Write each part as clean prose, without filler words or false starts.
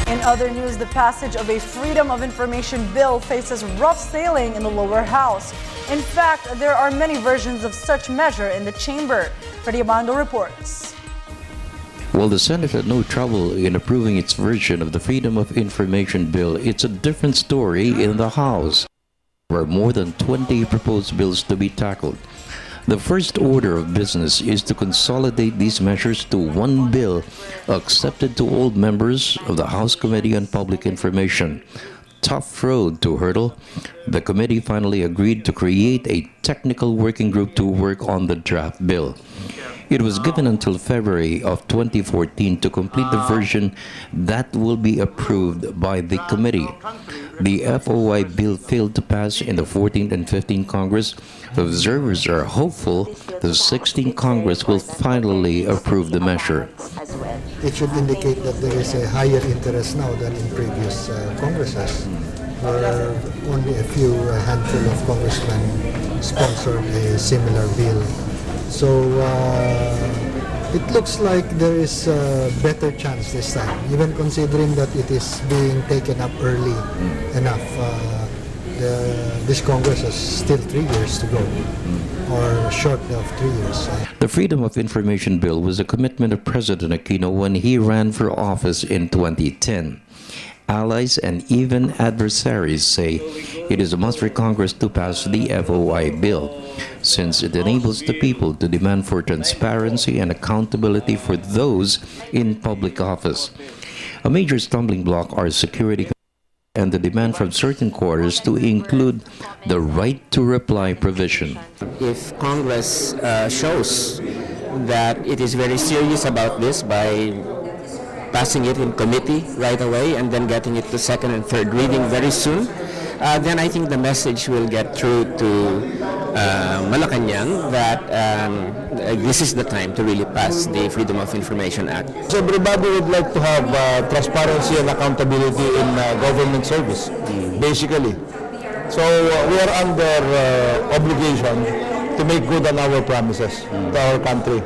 In other news, the passage of a Freedom of Information bill faces rough sailing in the lower house. In fact, there are many versions of such measure in the chamber. Freddie Abando reports. While the Senate had no trouble in approving its version of the Freedom of Information bill, it's a different story in the House. There are more than 20 proposed bills to be tackled. The first order of business is to consolidate these measures to one bill accepted to all members of the House Committee on Public Information. Tough road to hurdle. The committee finally agreed to create a technical working group to work on the draft bill. It was given until February of 2014 to complete the version that will be approved by the committee. The FOI Bill failed to pass in the 14th and 15th Congress. Observers are hopeful the 16th Congress will finally approve the measure. It should indicate that there is a higher interest now than in previous Congresses, where only a few handful of congressmen sponsored a similar bill. So it looks like there is a better chance this time, even considering that it is being taken up early enough. This Congress has still 3 years to go, or short of 3 years. The Freedom of Information Bill was a commitment of President Aquino when he ran for office in 2010. Allies and even adversaries say it is a must for Congress to pass the FOI bill, since it enables the people to demand for transparency and accountability for those in public office. A major stumbling block are security and the demand from certain quarters to include the right to reply provision. If Congress shows that it is very serious about this by passing it in committee right away and then getting it to second and third reading very soon, then I think the message will get through to Malacanang that this is the time to really pass the Freedom of Information Act. So everybody would like to have transparency and accountability in government service, basically. So we are under obligation to make good on our promises to our country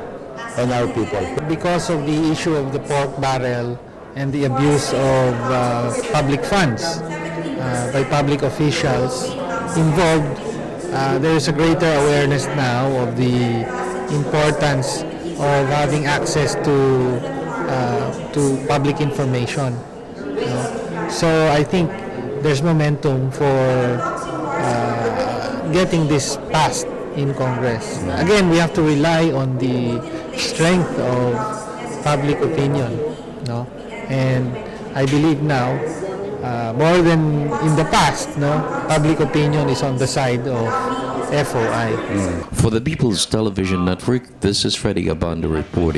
and our people. Because of the issue of the pork barrel and the abuse of public funds by public officials involved, there is a greater awareness now of the importance of having access to public information. So I think there's momentum for getting this passed in Congress. Again, we have to rely on the strength of public opinion, and I believe now, more than in the past, public opinion is on the side of FOI. For the People's Television Network, this is Freddie Abando reporting.